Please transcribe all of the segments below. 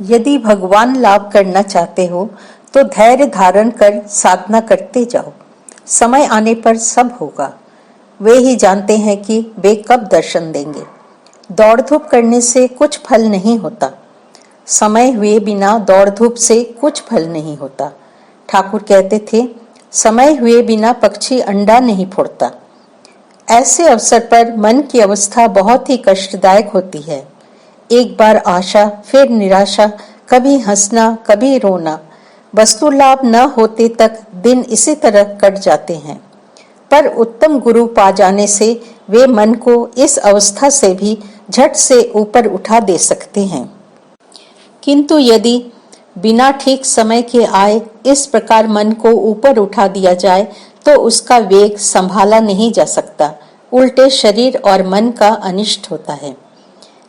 यदि भगवान लाभ करना चाहते हो तो धैर्य धारण कर साधना करते जाओ। समय आने पर सब होगा। वे ही जानते हैं कि वे कब दर्शन देंगे। दौड़ धूप करने से कुछ फल नहीं होता। समय हुए बिना दौड़ धूप से कुछ फल नहीं होता। ठाकुर कहते थे, समय हुए बिना पक्षी अंडा नहीं फोड़ता। ऐसे अवसर पर मन की अवस्था बहुत ही कष्टदायक होती है। एक बार आशा, फिर निराशा, कभी हंसना, कभी रोना। वस्तु लाभ न होते तक दिन इसी तरह कट जाते हैं, पर उत्तम गुरु पा जाने से वे मन को इस अवस्था से भी झट से ऊपर उठा दे सकते हैं। किंतु यदि बिना ठीक समय के आए इस प्रकार मन को ऊपर उठा दिया जाए तो उसका वेग संभाला नहीं जा सकता, उल्टे शरीर और मन का अनिष्ट होता है।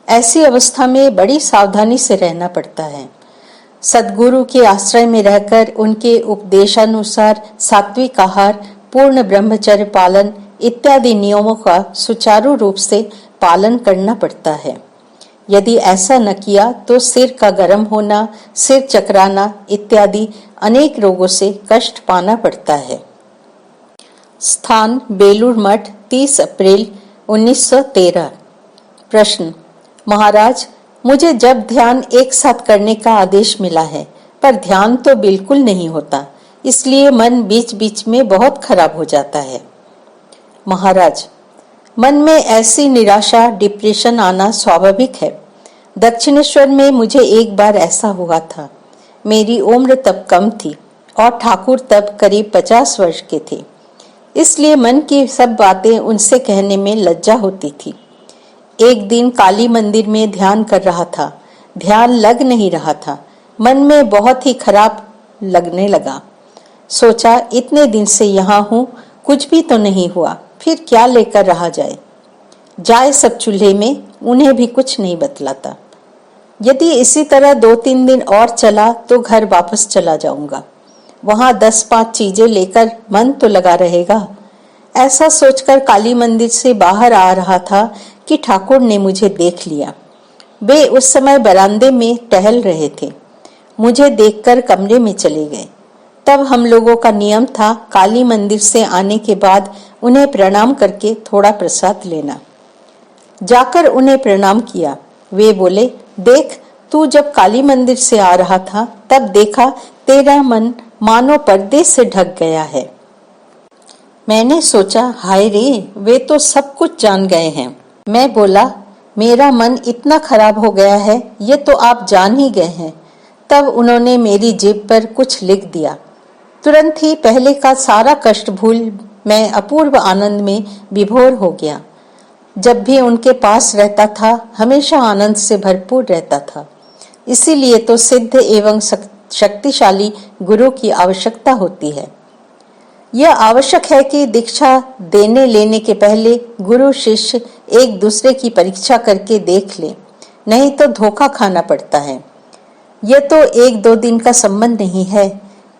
ऐसी अवस्था में बड़ी सावधानी से रहना पड़ता है। सद्गुरु के आश्रय में रहकर उनके उपदेशानुसार सात्विक आहार, पूर्ण ब्रह्मचर्य पालन इत्यादि नियमों का सुचारू रूप से पालन करना पड़ता है। यदि ऐसा न किया तो सिर का गर्म होना, सिर चकराना इत्यादि अनेक रोगों से कष्ट पाना पड़ता है। स्थान बेलूर मठ, 30 अप्रैल 1913। प्रश्न, महाराज, मुझे जब ध्यान एक साथ करने का आदेश मिला है, पर ध्यान तो बिल्कुल नहीं होता, इसलिए मन बीच बीच में बहुत खराब हो जाता है। महाराज, मन में ऐसी निराशा, डिप्रेशन आना स्वाभाविक है। दक्षिणेश्वर में मुझे एक बार ऐसा हुआ था। मेरी उम्र तब कम थी और ठाकुर तब करीब 50 वर्ष के थे, इसलिए मन की सब बातें उनसे कहने में लज्जा होती थी। एक दिन काली मंदिर में ध्यान कर रहा था। ध्यान लग नहीं रहा था। मन में बहुत ही खराब लगने लगा। सोचा, इतने दिन से यहाँ हूँ, कुछ भी तो नहीं हुआ, फिर क्या लेकर रहा जाए। जाए सब चूल्हे में, उन्हें भी कुछ नहीं बतलाता। यदि इसी तरह 2-3 दिन और चला तो घर वापस चला जाऊंगा। वहां 10-5 चीजें लेकर मन तो लगा रहेगा। ऐसा सोचकर काली मंदिर से बाहर आ रहा था कि ठाकुर ने मुझे देख लिया। वे उस समय बरामदे में टहल रहे थे। मुझे देखकर कमरे में चले गए। तब हम लोगों का नियम था काली मंदिर से आने के बाद उन्हें प्रणाम करके थोड़ा प्रसाद लेना। जाकर उन्हें प्रणाम किया। वे बोले, देख, तू जब काली मंदिर से आ रहा था तब देखा तेरा मन मानो पर्दे से ढक गया है। मैंने सोचा, हाय रे, वे तो सब कुछ जान गए हैं। मैं बोला, मेरा मन इतना खराब हो गया है, ये तो आप जान ही गए हैं। तब उन्होंने मेरी जेब पर कुछ लिख दिया। तुरंत ही पहले का सारा कष्ट भूल मैं अपूर्व आनंद में विभोर हो गया। जब भी उनके पास रहता था हमेशा आनंद से भरपूर रहता था। इसीलिए तो सिद्ध एवं शक्तिशाली गुरु की आवश्यकता होती है। यह आवश्यक है कि दीक्षा देने लेने के पहले गुरु शिष्य एक दूसरे की परीक्षा करके देख ले, नहीं तो धोखा खाना पड़ता है। यह तो 1-2 दिन का संबंध नहीं है।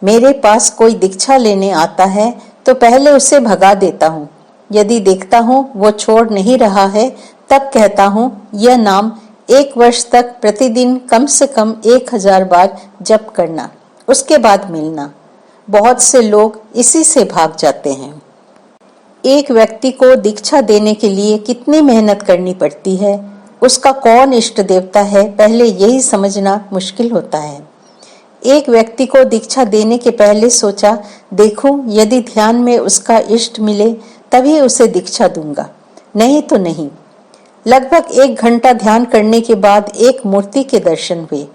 मेरे पास कोई दीक्षा लेने आता है तो पहले उसे भगा देता हूँ। यदि देखता हूँ वो छोड़ नहीं रहा है तब कहता हूँ, यह नाम 1 वर्ष तक प्रतिदिन कम से कम 1000 बार जप करना, उसके बाद मिलना। बहुत से लोग इसी से भाग जाते हैं। एक व्यक्ति को दीक्षा देने के लिए कितनी मेहनत करनी पड़ती है, उसका कौन इष्ट देवता है, पहले यही समझना मुश्किल होता है। एक व्यक्ति को दीक्षा देने के पहले सोचा, देखूं यदि ध्यान में उसका इष्ट मिले तभी उसे दीक्षा दूंगा, नहीं तो नहीं। लगभग 1 घंटा ध्यान करने के बाद एक मूर्ति के दर्शन हुए।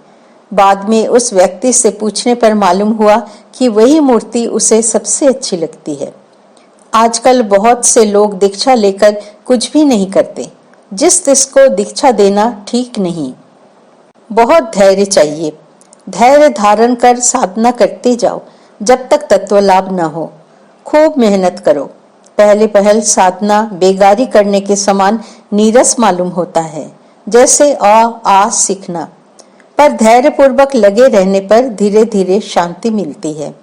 बाद में उस व्यक्ति से पूछने पर मालूम हुआ कि वही मूर्ति उसे सबसे अच्छी लगती है। आजकल बहुत से लोग दीक्षा लेकर कुछ भी नहीं करते। जिस तिसको दीक्षा देना ठीक नहीं। बहुत धैर्य चाहिए। धैर्य धारण कर साधना करते जाओ जब तक तत्व लाभ न हो। खूब मेहनत करो। पहल साधना बेगारी करने के समान नीरस मालूम होता है, जैसे आ सीखना। पर धैर्य पूर्वक लगे रहने पर धीरे धीरे शांति मिलती है।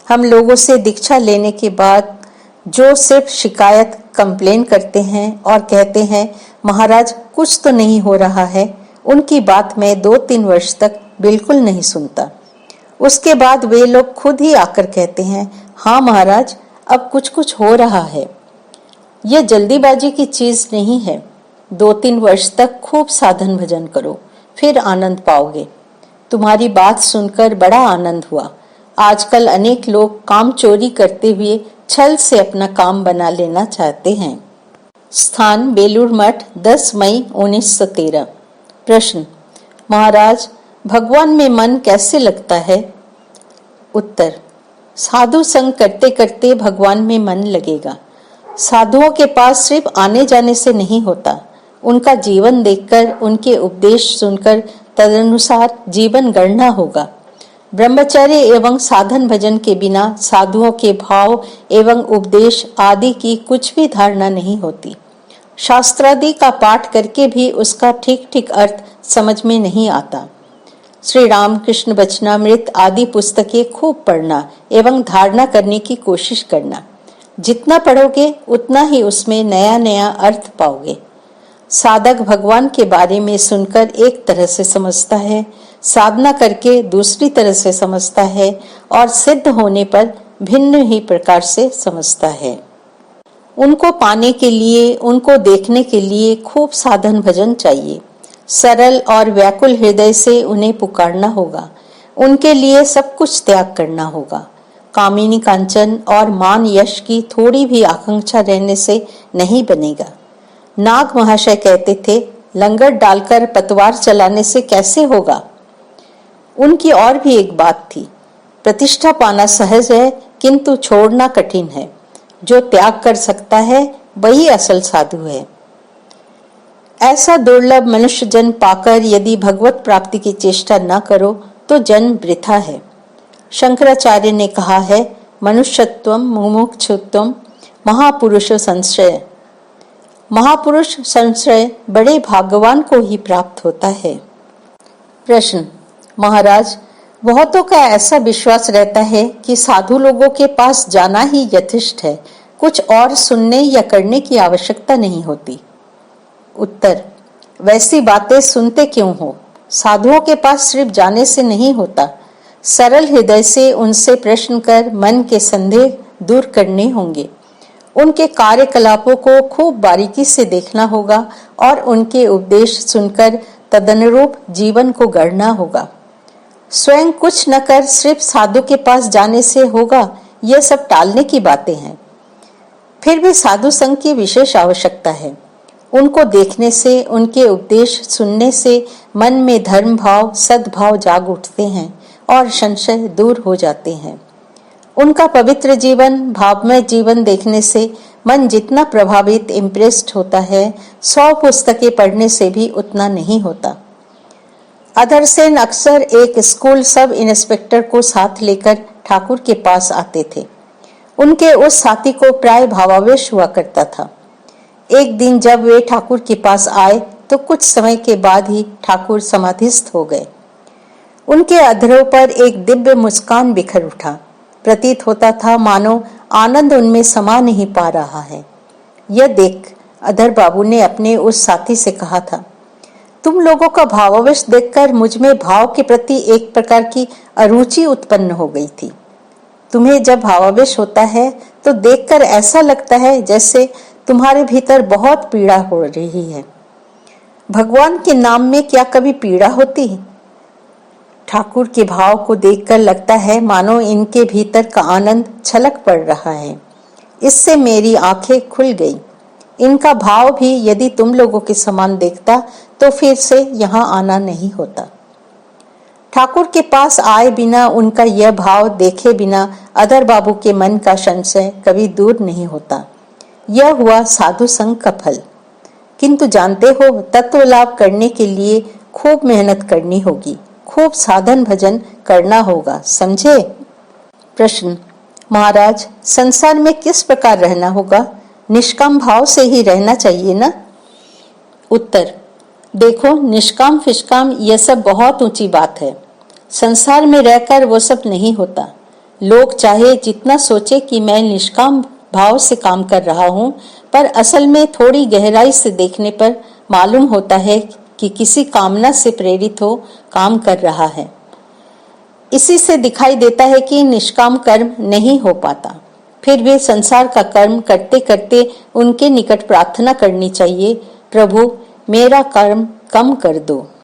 हम लोगों से दीक्षा लेने के बाद जो सिर्फ शिकायत कंप्लेन करते हैं और कहते हैं महाराज कुछ तो नहीं हो रहा है, उनकी बात मैं 2-3 वर्ष तक बिल्कुल नहीं सुनता। उसके बाद वे लोग खुद ही आकर कहते हैं, हाँ महाराज, अब कुछ कुछ हो रहा है। यह जल्दीबाजी की चीज नहीं है। 2-3 वर्ष तक खूब साधन भजन करो, फिर आनंद पाओगे। तुम्हारी बात सुनकर बड़ा आनंद हुआ। आजकल अनेक लोग काम चोरी करते हुए छल से अपना काम बना लेना चाहते हैं। स्थान बेलूर मठ, 10 मई 1913। प्रश्न, महाराज, भगवान में मन कैसे लगता है? उत्तर, साधु संग करते करते भगवान में मन लगेगा। साधुओं के पास सिर्फ आने जाने से नहीं होता, उनका जीवन देखकर, उनके उपदेश सुनकर तदनुसार जीवन गढ़ना होगा। ब्रह्मचर्य एवं साधन भजन के बिना साधुओं के भाव एवं उपदेश आदि की कुछ भी धारणा नहीं होती। शास्त्रादि का पाठ करके भी उसका ठीक ठीक अर्थ समझ में नहीं आता। श्री राम कृष्ण वचनामृत आदि पुस्तकें खूब पढ़ना एवं धारणा करने की कोशिश करना। जितना पढ़ोगे उतना ही उसमें नया नया अर्थ पाओगे। साधक भगवान के बारे में सुनकर एक तरह से समझता है, साधना करके दूसरी तरह से समझता है और सिद्ध होने पर भिन्न ही प्रकार से समझता है। उनको पाने के लिए, उनको देखने के लिए खूब साधन भजन चाहिए। सरल और व्याकुल हृदय से उन्हें पुकारना होगा। उनके लिए सब कुछ त्याग करना होगा। कामिनी कांचन और मान यश की थोड़ी भी आकांक्षा रहने से नहीं बनेगा। नाग महाशय कहते थे, लंगर डालकर पतवार चलाने से कैसे होगा? उनकी और भी एक बात थी, प्रतिष्ठा पाना सहज है किंतु छोड़ना कठिन है। जो त्याग कर सकता है वही असल साधु है। ऐसा दुर्लभ मनुष्य जन्म पाकर यदि भगवत प्राप्ति की चेष्टा न करो तो जन्म वृथा है। शंकराचार्य ने कहा है, मनुष्यत्वम मुमुक्षुत्वम महापुरुष संश्रय। महापुरुष संश्रय बड़े भाग्यवान को ही प्राप्त होता है। प्रश्न, महाराज, बहुतों का ऐसा विश्वास रहता है कि साधु लोगों के पास जाना ही यथेष्ट है, कुछ और सुनने या करने की आवश्यकता नहीं होती। उत्तर, वैसी बातें सुनते क्यों हो? साधुओं के पास सिर्फ जाने से नहीं होता, सरल हृदय से उनसे प्रश्न कर मन के संदेह दूर करने होंगे। उनके कार्यकलापों को खूब बारीकी से देखना होगा और उनके उपदेश सुनकर तदनुरूप जीवन को गढ़ना होगा। स्वयं कुछ न कर सिर्फ साधु के पास जाने से होगा, यह सब टालने की बातें हैं। फिर भी साधु संघ की विशेष आवश्यकता है। उनको देखने से, उनके उपदेश सुनने से मन में धर्म भाव, सद्भाव जाग उठते हैं और संशय दूर हो जाते हैं। उनका पवित्र जीवन, भावमय जीवन देखने से मन जितना प्रभावित, इम्प्रेस्ड होता है, 100 पुस्तकें पढ़ने से भी उतना नहीं होता। अधरसेन अक्सर एक स्कूल सब इंस्पेक्टर को साथ लेकर ठाकुर के पास आते थे। उनके उस साथी को प्राय भावावेश हुआ करता था। एक दिन जब वे ठाकुर के पास आए तो कुछ समय के बाद ही ठाकुर समाधिस्थ हो गए। उनके अधरों पर एक दिव्य मुस्कान बिखर उठा। प्रतीत होता था मानो आनंद उनमें समा नहीं पा रहा है। यह देख अधर बाबू ने अपने उस साथी से कहा था, तुम लोगों का भावावेश देखकर मुझ में भाव के प्रति एक प्रकार की अरुचि उत्पन्न हो गई थी। तुम्हें जब भावावेश होता है तो देखकर ऐसा लगता है जैसे तुम्हारे भीतर बहुत पीड़ा हो रही है। भगवान के नाम में क्या कभी पीड़ा होती? ठाकुर के भाव को देखकर लगता है मानो इनके भीतर का आनंद छलक पड़ रहा है। इससे मेरी आंखें खुल गई। इनका भाव भी यदि तुम लोगों के समान देखता तो फिर से यहाँ आना नहीं होता। ठाकुर के पास आए बिना, उनका यह भाव देखे बिना अधर बाबू के मन का संशय कभी दूर नहीं होता। यह हुआ साधु संघ का फल। किंतु जानते हो, तत्व लाभ करने के लिए खूब मेहनत करनी होगी, खूब साधन भजन करना होगा, समझे? प्रश्न, महाराज, संसार में किस प्रकार रहना होगा? निष्काम भाव से ही रहना चाहिए ना? उत्तर, देखो, निष्काम फिष्काम यह सब बहुत ऊंची बात है। संसार में रहकर वो सब नहीं होता। लोग चाहे जितना सोचे कि मैं निष्काम भाव से काम कर रहा हूँ, पर असल में थोड़ी गहराई से देखने पर मालूम होता है कि किसी कामना से प्रेरित हो काम कर रहा है। इसी से दिखाई देता है कि निष्काम कर्म नहीं हो पाता। फिर वे संसार का कर्म करते करते उनके निकट प्रार्थना करनी चाहिए, प्रभु मेरा कर्म कम कर दो।